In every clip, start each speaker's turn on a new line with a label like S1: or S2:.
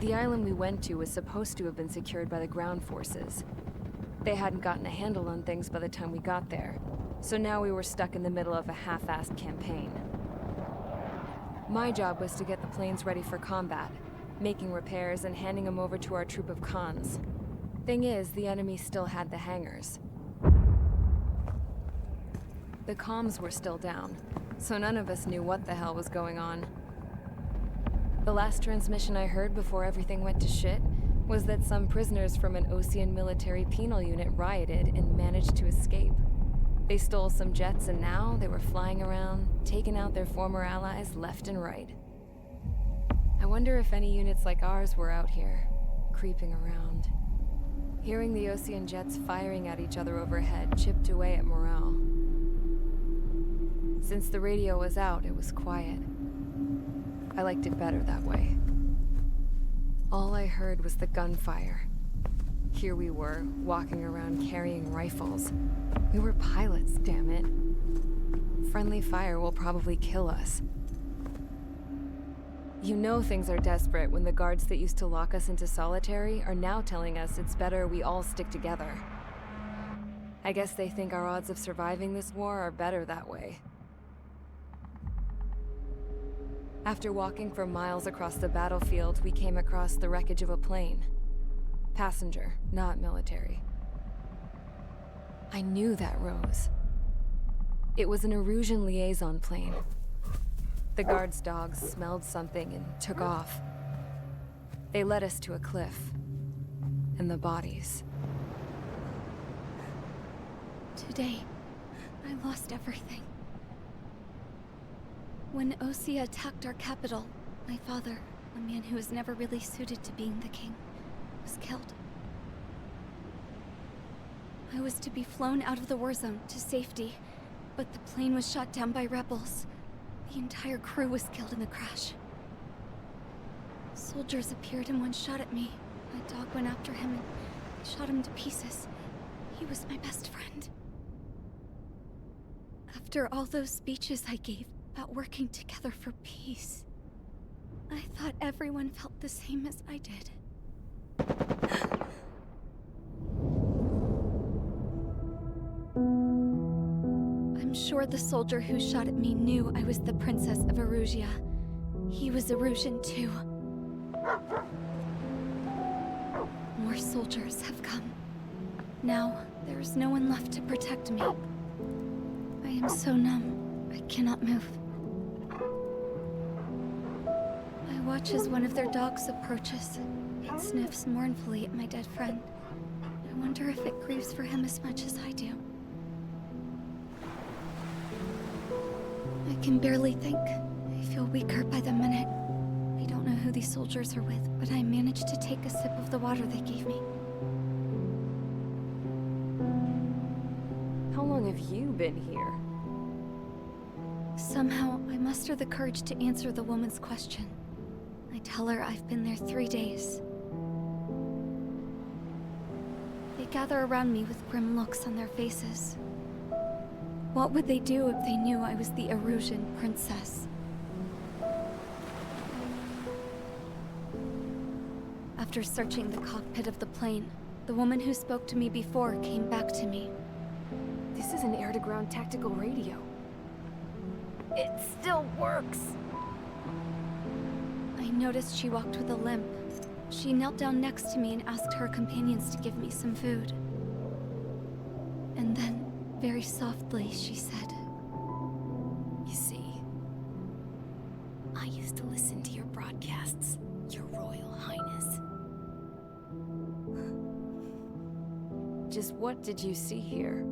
S1: The island we went to was supposed to have been secured by the ground forces. They hadn't gotten a handle on things by the time we got there, so now we were stuck in the middle of a half-assed campaign. My job was to get the planes ready for combat, making repairs and handing them over to our troop of cons. Thing is, the enemy still had the hangars. The comms were still down, so none of us knew what the hell was going on. The last transmission I heard before everything went to shit was that some prisoners from an Osean military penal unit rioted and managed to escape. They stole some jets and now they were flying around, taking out their former allies left and right. I wonder if any units like ours were out here, creeping around. Hearing the Osean jets firing at each other overhead chipped away at morale. Since the radio was out, it was quiet. I liked it better that way. All I heard was the gunfire. Here we were, walking around carrying rifles. We were pilots, damn it. Friendly fire will probably kill us. You know things are desperate when the guards that used to lock us into solitary are now telling us it's better we all stick together. I guess they think our odds of surviving this war are better that way. After walking for miles across the battlefield, we came across the wreckage of a plane. Passenger, not military. I knew that rose. It was an Erusian liaison plane. The guard's dogs smelled something and took off. They led us to a cliff. And the bodies.
S2: Today, I lost everything. When Osea attacked our capital, my father, a man who was never really suited to being the king, was killed. I was to be flown out of the war zone to safety, but the plane was shot down by rebels. The entire crew was killed in the crash. Soldiers appeared and one shot at me. My dog went after him and shot him to pieces. He was my best friend. After all those speeches I gave about working together for peace, I thought everyone felt the same as I did. I'm sure the soldier who shot at me knew I was the Princess of Erusia. He was Erusian too. More soldiers have come. Now, there is no one left to protect me. I am so numb, I cannot move. I watch as one of their dogs approaches. It sniffs mournfully at my dead friend. I wonder if it grieves for him as much as I do. I can barely think. I feel weaker by the minute. I don't know who these soldiers are with, but I managed to take a sip of the water they gave me.
S1: How long have you been here?
S2: Somehow, I muster the courage to answer the woman's question. I tell her I've been there 3 days. They gather around me with grim looks on their faces. What would they do if they knew I was the Erusian princess? After searching the cockpit of the plane, the woman who spoke to me before came back to me.
S1: This is an air-to-ground tactical radio. It still works!
S2: I noticed she walked with a limp. She knelt down next to me and asked her companions to give me some food. And then, very softly, she said,
S1: You see, I used to listen to your broadcasts, Your Royal Highness. Just what did you see here?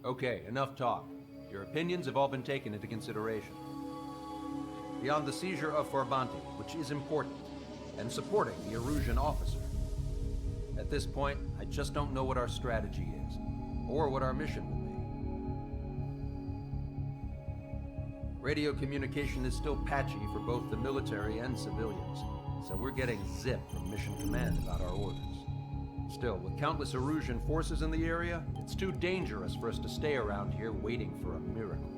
S3: Okay, enough talk. Your opinions have all been taken into consideration. Beyond the seizure of Forbanti, which is important, and supporting the Erusian officer. At this point, I just don't know what our strategy is, or what our mission will be. Radio communication is still patchy for both the military and civilians, so we're getting zip from Mission Command about our orders. Still, with countless Erusian forces in the area, it's too dangerous for us to stay around here waiting for a miracle.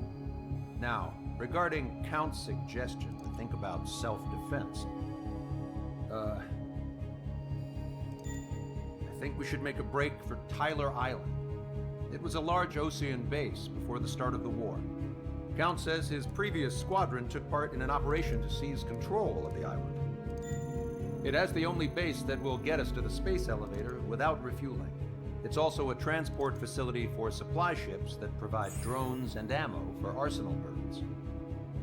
S3: Now, regarding Count's suggestion to think about self-defense, I think we should make a break for Tyler Island. It was a large Osean base before the start of the war. Count says his previous squadron took part in an operation to seize control of the island. It has the only base that will get us to the space elevator without refueling. It's also a transport facility for supply ships that provide drones and ammo for arsenal birds.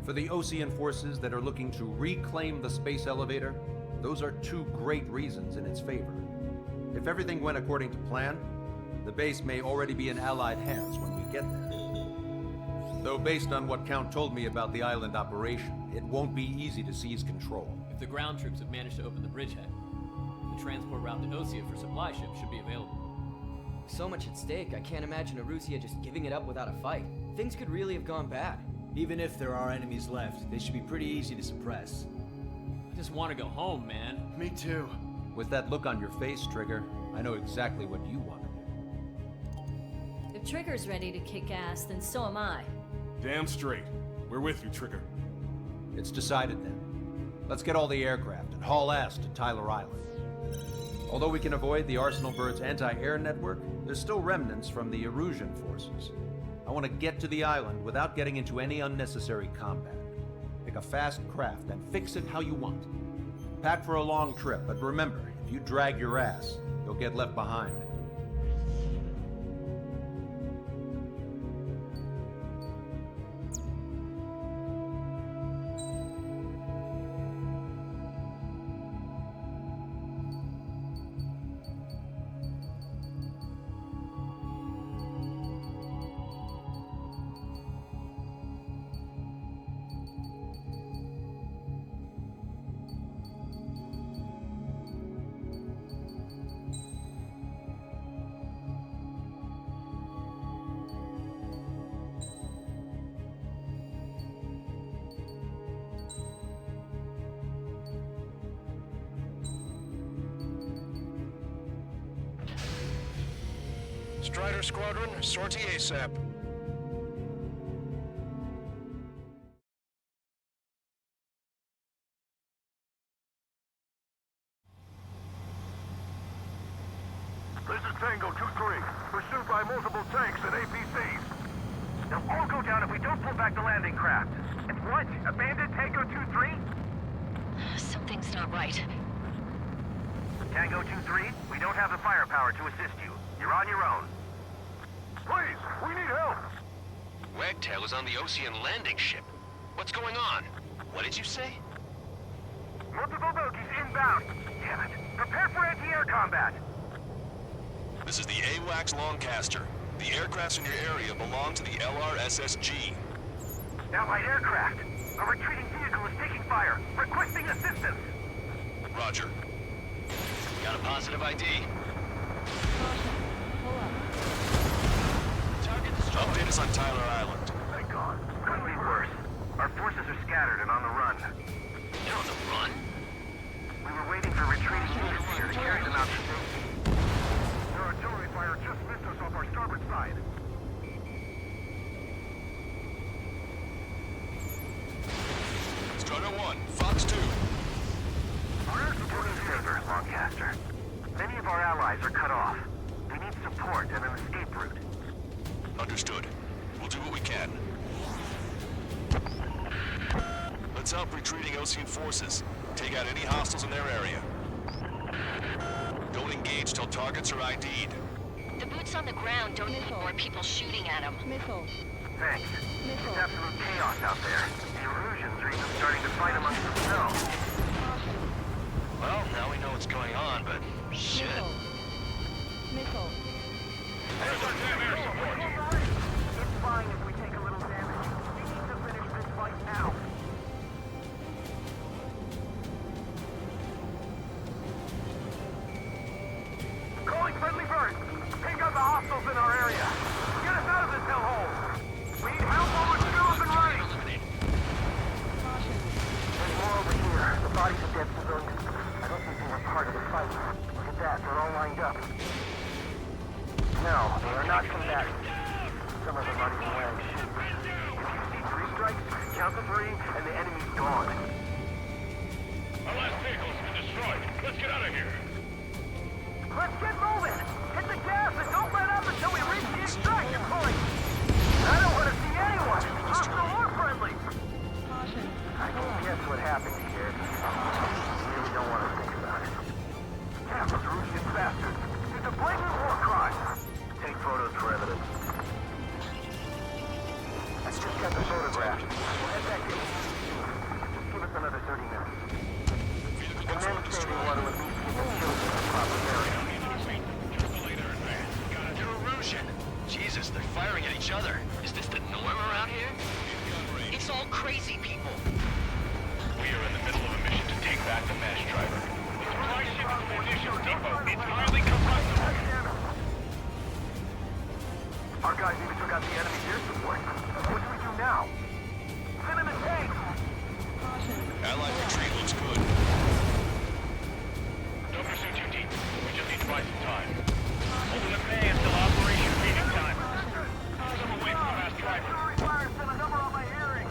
S3: For the Osean forces that are looking to reclaim the space elevator, those are two great reasons in its favor. If everything went according to plan, the base may already be in Allied hands when we get there. Though based on what Count told me about the island operation, it won't be easy to seize control.
S4: If the ground troops have managed to open the bridgehead, the transport route to Osea for supply ships should be available.
S5: So much at stake, I can't imagine Erusia just giving it up without a fight. Things could really have gone bad.
S6: Even if there are enemies left, they should be pretty easy to suppress.
S4: I just want to go home, man.
S6: Me too.
S3: With that look on your face, Trigger, I know exactly what you want to do.
S7: If Trigger's ready to kick ass, then so am I.
S8: Damn straight. We're with you, Trigger.
S3: It's decided then. Let's get all the aircraft and haul ass to Tyler Island. Although we can avoid the Arsenal Bird's anti-air network, there's still remnants from the Erusian forces. I want to get to the island without getting into any unnecessary combat. Pick a fast craft and fix it how you want. Pack for a long trip, but remember, if you drag your ass, you'll get left behind.
S9: Strider Squadron, sortie ASAP.
S10: This is Tango 2-3, pursued by multiple tanks and APCs. They'll all go down if we don't pull back the landing craft. And what? Abandoned Tango 2-3?
S7: Something's not right.
S10: Tango 2-3, we don't have the firepower to assist you. You're on your own. Please, we need help!
S11: Wagtail is on the Osean landing ship. What's going on? What did you say?
S10: Multiple bogies inbound. Damn it. Prepare for anti-air combat.
S9: This is the AWACS Longcaster. The aircrafts in your area belong to the LRSSG.
S10: Allied aircraft. A retreating vehicle is taking fire. Requesting assistance.
S9: Roger.
S11: Got a positive ID?
S9: Update us on Tyler Island.
S10: Thank God. Couldn't be worse. Our forces are scattered and on the run.
S11: You're on the run?
S10: We were waiting for retreating units here to carry them out to safety. Their artillery fire just missed us off our starboard side.
S9: Strider 1, Fox 2.
S10: Do me a favor, Longcaster. Many of our allies are cut off. They need support and an escape route.
S9: Understood. We'll do what we can. Let's help retreating Osean forces. Take out any hostiles in their area. Don't engage till targets are ID'd.
S7: The boots on the ground don't need more people shooting at them.
S10: Thanks. It's absolute chaos out there. The Erusians are even starting to fight amongst themselves.
S11: Well, now we know what's going on, but shit.
S10: It's fine if we take a little damage. We need to finish this fight now. Calling friendly birds. Ping out the hostiles in our area. Get us out of this hellhole. We need help while we're still up and running. There's more over here. The bodies of dead civilians. Count to 3, and the enemy's gone.
S8: Our last vehicle has been destroyed. Let's get out of here.
S10: Let's get moving! Hit the gas and don't let up until we reach the extraction point! I don't want to see anyone, hostile or friendly! I can guess what happened here. I really don't want to think about it. Damn, those Russian bastards! It's a blatant war crime! Take photos for evidence. Let's just get the photographs. We'll head back in. Just give us another 30 minutes. The men say they want to at least get the children in the proper area.
S11: They're Erusian. Jesus, they're firing at each other. Is this the norm around here? It's all crazy people.
S8: We are in the middle of a mission to take back the mass driver. The supply ship is the munitions depot. It's highly combustible.
S10: Our guys even took out the enemy's air support. What do we do now? Send in the tanks!
S9: Allied retreat looks good.
S8: Don't pursue too deep. We just need to buy some time. Open the bay until operation meeting time. Some away from the mass driver.
S10: Fire sent a number on my hearing!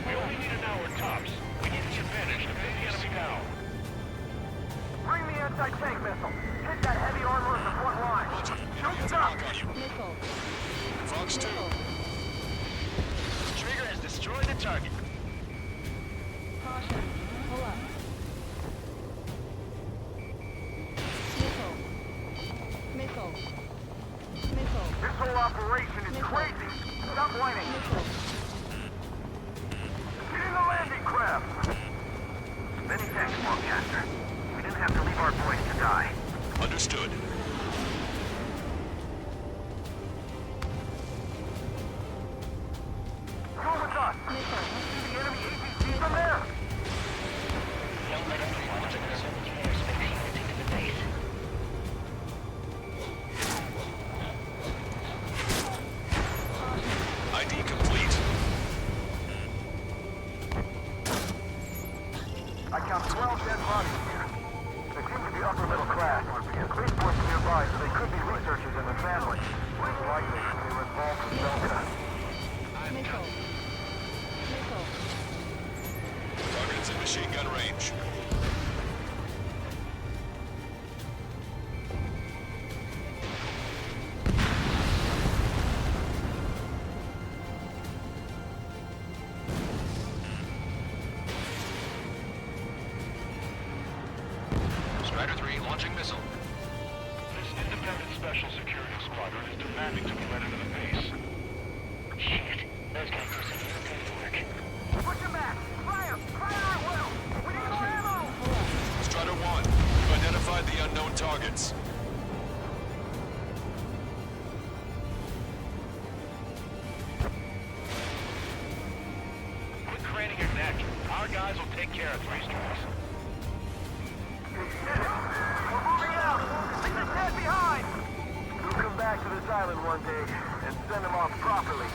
S8: We only need an hour tops. We need the advantage to pin the enemy down.
S10: Bring the anti-tank missile! Hit that heavy armor at the front line! Don't stop!
S9: Fox 2.
S11: Trigger has destroyed the target.
S10: This whole operation is crazy! Stop whining! Get in the landing craft! Many thanks, Longcaster. We didn't have to leave our boys to die.
S9: Understood.
S10: Go with us! See the enemy APC from there?
S9: ID complete.
S10: I count 12 dead bodies here. They seem to be upper middle class. Spaceport's nearby, so they could be researchers and their families. Most likely, they were involved with Delta.
S9: Target is in machine gun range.
S11: Strider 3 launching missile.
S8: This independent special security squadron is demanding to be let into the base.
S11: Shit. Those guys are some good work.
S10: Push him back! Fire! Fire at will! We need more ammo!
S9: Strider 1, you've identified the unknown targets.
S8: Quit craning your neck. Our guys will take care of 3 stars.
S10: We're moving out! Leave the dead behind! We'll come back to this island one day and send them off properly.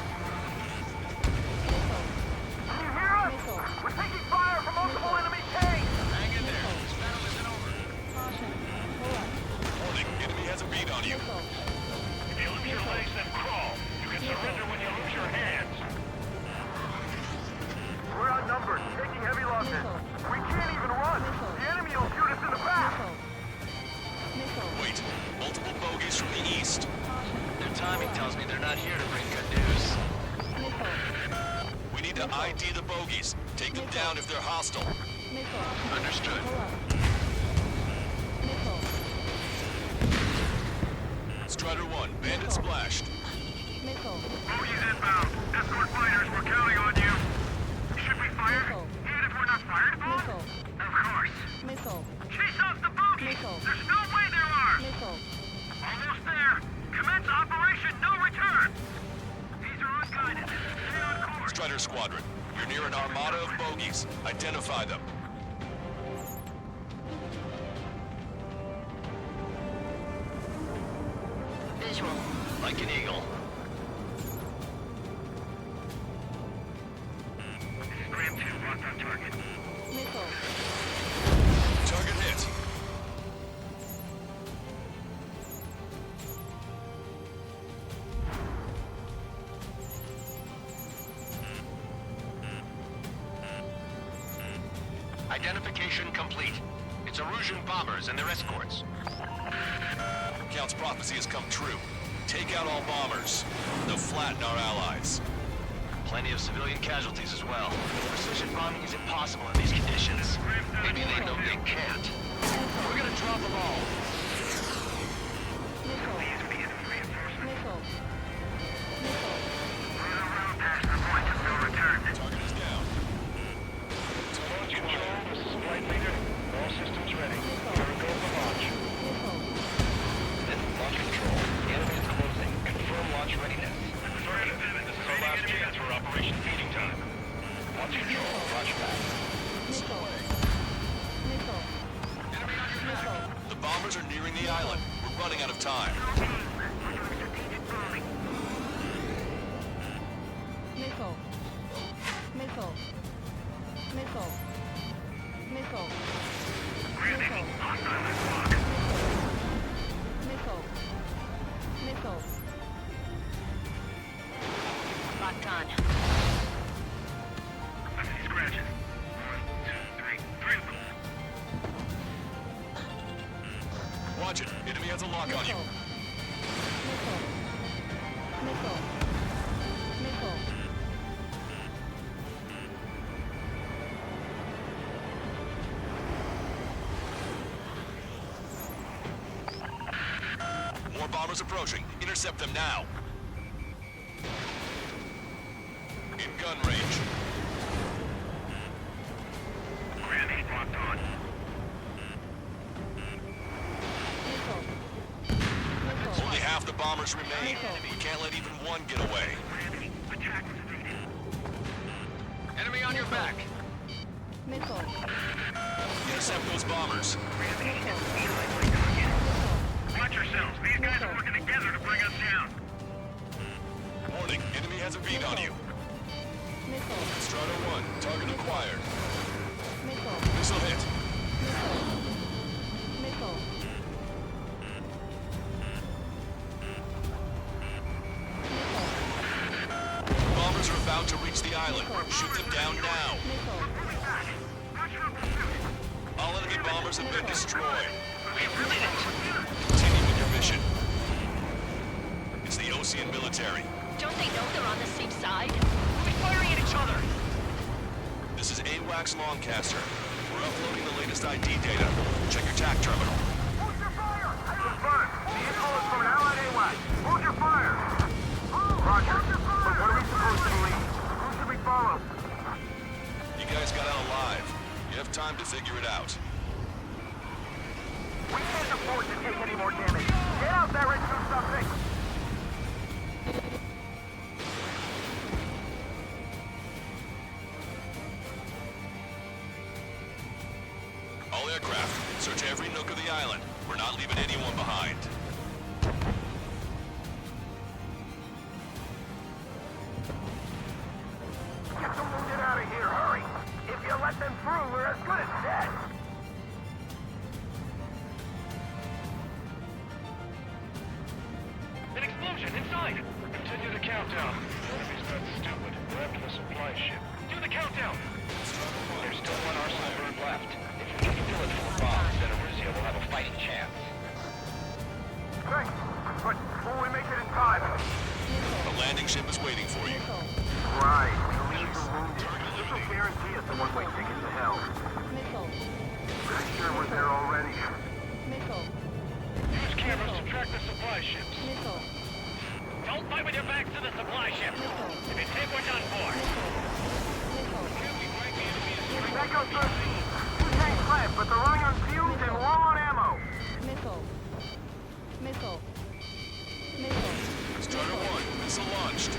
S10: Can you hear us? We're taking fire from multiple enemy tanks!
S9: Hang in there. This battle isn't over. Warning, enemy has a beat on you.
S8: If you lose your legs, then crawl. You can surrender when you lose your hands.
S10: We're outnumbered, taking heavy losses. We can't even run! The enemy will shoot us in the back!
S9: Wait, multiple bogeys from the east.
S11: Their timing tells me they're not here to bring good news.
S9: We need to ID the bogeys. Take them down if they're hostile.
S11: Understood.
S9: Strider 1, bandit splashed.
S10: Bogies inbound. Escort fighters, we're counting on you. Should we fire? Even if we're not fired upon? Of course. Chase off the bogies! There's no way there are! Almost there. Commence Operation No Return. These are unguided. Stay on course.
S9: Strider Squadron, you're near an armada of bogeys. Identify them.
S11: Visual. Like an eagle.
S10: Scram 2, locked on target.
S9: Target hit.
S11: Identification complete. It's Erusian bombers and their escorts.
S9: Count's prophecy has come true. Take out all bombers. They'll flatten our allies.
S11: Plenty of civilian casualties as well. Precision bombing is impossible in these conditions. Maybe they know they can't. We're gonna drop them all.
S9: Target is down.
S8: Launch control, this is flight leader. All systems ready. Here we go for launch.
S11: This is launch control. The enemy is closing. Confirm launch readiness.
S8: This is our last chance for Operation Feeding Time.
S11: Launch control. Launch back.
S9: The bombers are nearing the island. We're running out of time.
S7: Locked on.
S8: I see scratches. 1, 2, 3. 3 of them.
S9: Watch it. Enemy has a lock on you. More bombers approaching. Intercept them now. In gun range.
S8: Grenade locked on.
S9: Only half the bombers remain. We can't let even one get away.
S8: Attack was evaded.
S11: Enemy on your back.
S9: Intercept those bombers.
S8: Watch yourselves. These guys are working together to bring us down.
S9: Warning, enemy has a beat on you. Strider 1, target acquired. Missile hit. Bombers are about to reach the island. Shoot them down now. All enemy bombers have been destroyed. Continue with your mission. It's the Osean military.
S7: Don't they know they're on the same side?
S11: We're firing at each other.
S9: This is AWACS Longcaster. We're uploading the latest ID data. Check your TAC terminal.
S10: Hold your fire! Confirmed. The info is from an allied AWAC. Hold your fire! Roger. But what are we supposed to believe? Who should we follow?
S9: You guys got out alive. You have time to figure it out.
S10: We can't afford to take any more damage. Get out there and do something!
S9: All aircraft, search every nook of the island. We're not leaving anyone behind.
S10: Get the wounded out of here, hurry! If you let them through, we're as good as dead!
S8: An explosion inside! Continue the countdown. Enemy's not stupid. We're after the supply ship. Do the countdown! There's still one arsenal bird left. If we can fill it full of bombs, then Erusia will have a fighting chance.
S10: Great! But will we make it in time?
S9: The landing ship is waiting for you.
S10: Right. Relieve the wounded. This will guarantee us a one-way ticket to hell. Pretty sure we're there already.
S8: Use cameras to track the supply ships. Don't fight with your backs to the supply ship. If you take what's on board.
S10: Echo 13. Two tanks left, but they're running on fumes and low on ammo.
S9: Strider 1, missile launched.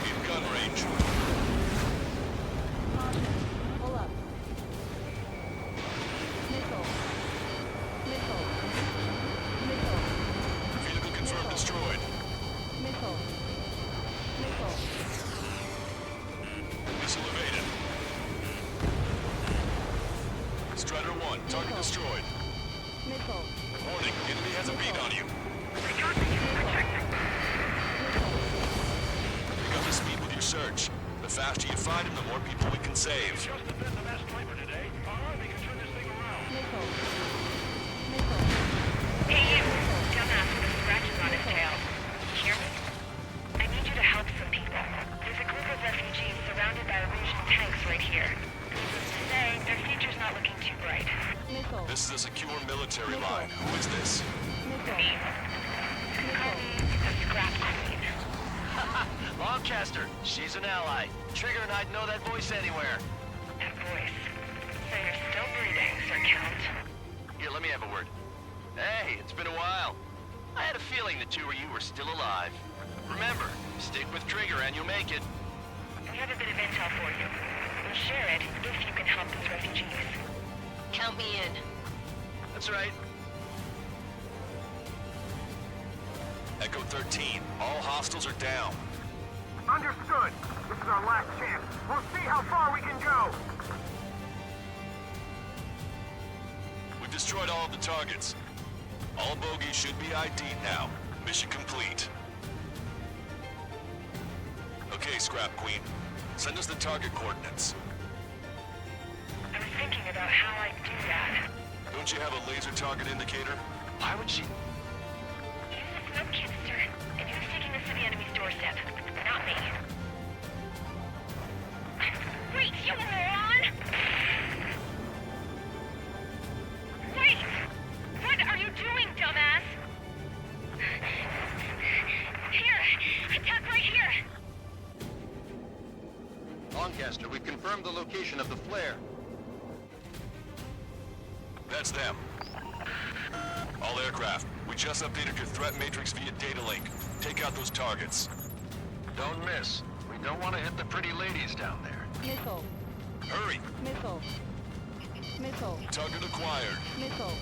S9: In gun range. Vehicle confirmed destroyed. Missile evaded. Strider 1, target destroyed. Warning, enemy has a beat on you. Pick up the speed with your search. The faster you find them, the more people we can save.
S8: Just a bit the best flavor today. They can turn this thing around.
S7: Hey you, dumbass with the scratches on his tail. Hear me? I need you to help some people. There's a group of refugees surrounded by Rouge's tanks right here. Needless to say, their future's not looking too bright.
S9: This is a secure military line. Who is this?
S7: Me. Call me the Scrap Queen.
S11: Lancaster, she's an ally. Trigger and I'd know that voice anywhere.
S7: That voice. So you're still breathing, Sir Count.
S11: Here, let me have a word. Hey, it's been a while. I had a feeling the two of you were still alive. Remember, stick with Trigger and you'll make it.
S7: We have a bit of intel for you. We'll share it if you can help these refugees.
S12: Count me in.
S11: That's right.
S9: Echo 13, all hostiles are down.
S10: Understood. This is our last chance. We'll see how far we can go.
S9: We've destroyed all of the targets. All bogies should be ID'd now. Mission complete. Okay, Scrap Queen. Send us the target coordinates.
S7: I was thinking about how I'd do that.
S9: Don't you have a laser target indicator?
S11: Why would she...
S7: Use the smoke canister, and who's taking this to the enemy's doorstep? Not me. Wait, you moron! Wait! What are you doing, dumbass? Here! Attack right here!
S3: Lancaster, we've confirmed the location of the flare.
S9: That's them. All aircraft, we just updated your threat matrix via data link. Take out those targets.
S11: Don't miss. We don't want to hit the pretty ladies down there.
S13: Missile.
S9: Hurry!
S13: Missile. Missile.
S9: Target acquired.
S13: Missile.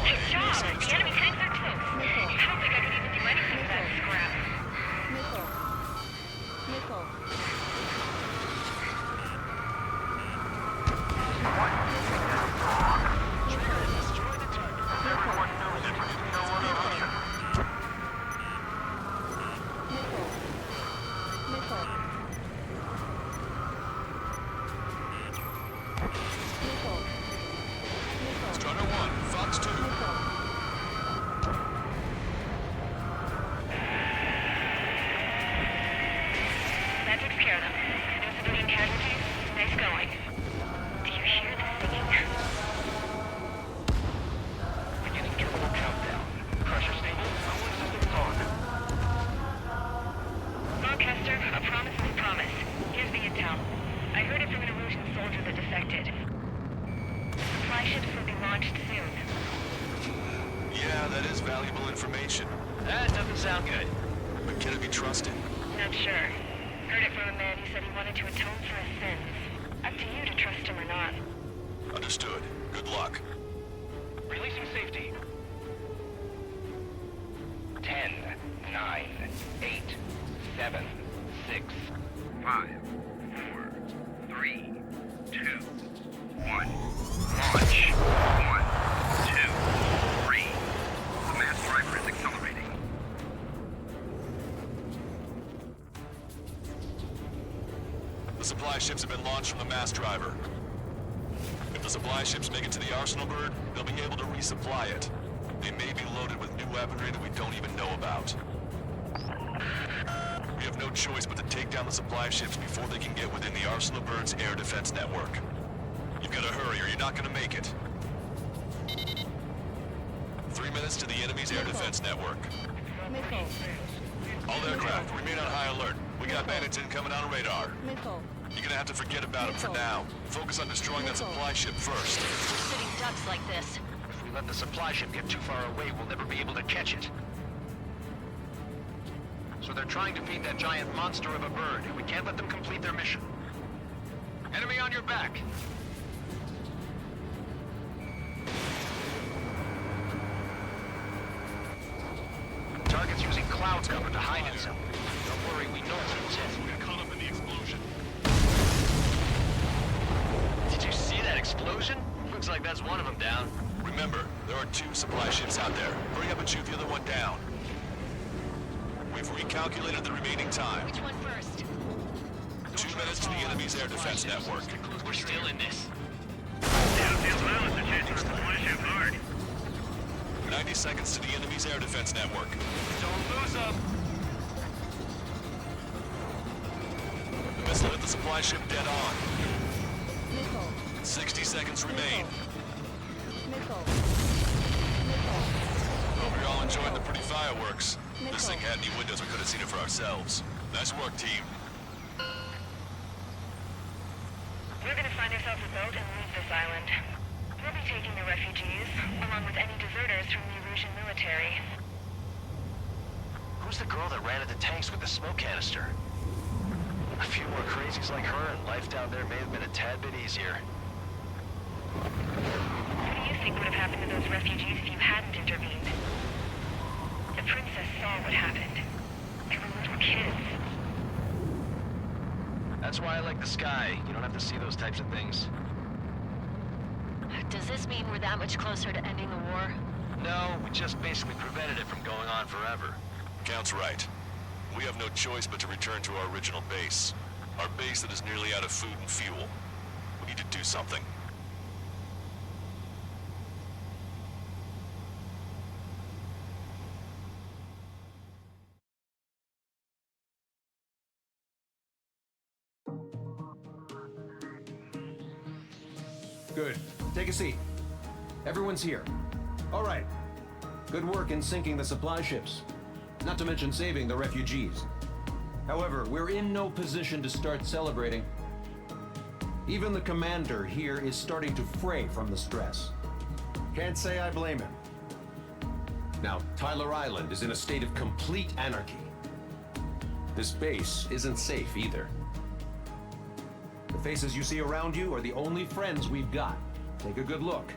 S7: Good job! The enemy tanks are close. I don't think I can even do anything with that scrap.
S13: Missile. Missile.
S10: Everyone knows it. No other option.
S13: Missile. Missile. Missile. Missile.
S9: Strider 1, Fox 2.
S13: Missile.
S7: That takes care of them. No civilian casualties. Nice going. Do you hear the singing?
S8: Beginning terminal countdown. Pressure stable. Only systems on.
S7: Lancaster, a promise is a promise. Here's the intel. I heard it from an Erusian soldier that defected. Supply ships will be launched soon.
S9: Yeah, that is valuable information.
S11: That doesn't sound good.
S9: But can it be trusted?
S7: Not sure. Heard it from a man who said he wanted to atone for his sins. Up to you to trust him or not.
S9: Understood. Good luck.
S8: Releasing safety. 10, 9, 8, 7, 6, 5, 4, 3, 2, 1. Launch. 1, 2, 3. The mass driver is accelerating.
S9: The supply ships have been launched from the mass driver. If the supply ships make it to the Arsenal bird, they'll be able to resupply it. They may be loaded with new weaponry that we don't even know about. We have no choice but to take down the supply ships before they can get within the Arsenal bird's air defense network. You've got to hurry or you're not going to make it. 3 minutes to the enemy's air defense network.
S13: Missile.
S9: All aircraft, remain on high alert. We got bandits incoming on radar.
S13: Missile.
S9: You're gonna have to forget about them for now. Focus on destroying that supply ship first.
S12: Sitting ducks like this.
S11: If we let the supply ship get too far away, we'll never be able to catch it. So they're trying to feed that giant monster of a bird. We can't let them complete their mission. Enemy on your back! Target's using cloud cover to hide himself. Don't worry, we know it's him.
S9: We got caught up in the explosion.
S11: Did you see that explosion? Looks like that's one of them down.
S9: Remember Remember, there are 2 supply ships out there. Hurry up and shoot the other one down. We've recalculated the remaining time.
S12: Which one first?
S9: 2 minutes to the enemy's air defense network.
S11: We're still in this.
S8: Battlefield pilots are chasing the supply ship hard.
S9: 90 seconds to the enemy's air defense network.
S11: Don't lose them.
S9: The missile hit the supply ship dead on.
S13: Missile.
S9: 60 seconds remain.
S13: Missile.
S9: Hope you're all enjoying the pretty fireworks. This thing had any windows, we could have seen it for ourselves. Nice work, team.
S7: We're gonna find ourselves a boat and leave this island. We'll be taking the refugees, along with any deserters from the Erusian military.
S11: Who's the girl that ran at the tanks with the smoke canister? A few more crazies like her, and life down there may have been a tad bit easier.
S7: What do you think would have happened to those refugees if you hadn't intervened? The princess saw what happened. They were little kids.
S11: That's why I like the sky. You don't have to see those types of things.
S12: Does this mean we're that much closer to ending the war?
S11: No, we just basically prevented it from going on forever.
S9: Count's right. We have no choice but to return to our original base. Our base that is nearly out of food and fuel. We need to do something.
S3: Good. Take a seat. Everyone's here. All right. Good work in sinking the supply ships. Not to mention saving the refugees. However, we're in no position to start celebrating. Even the commander here is starting to fray from the stress. Can't say I blame him. Now, Tyler Island is in a state of complete anarchy. This base isn't safe either. The faces you see around you are the only friends we've got. Take a good look.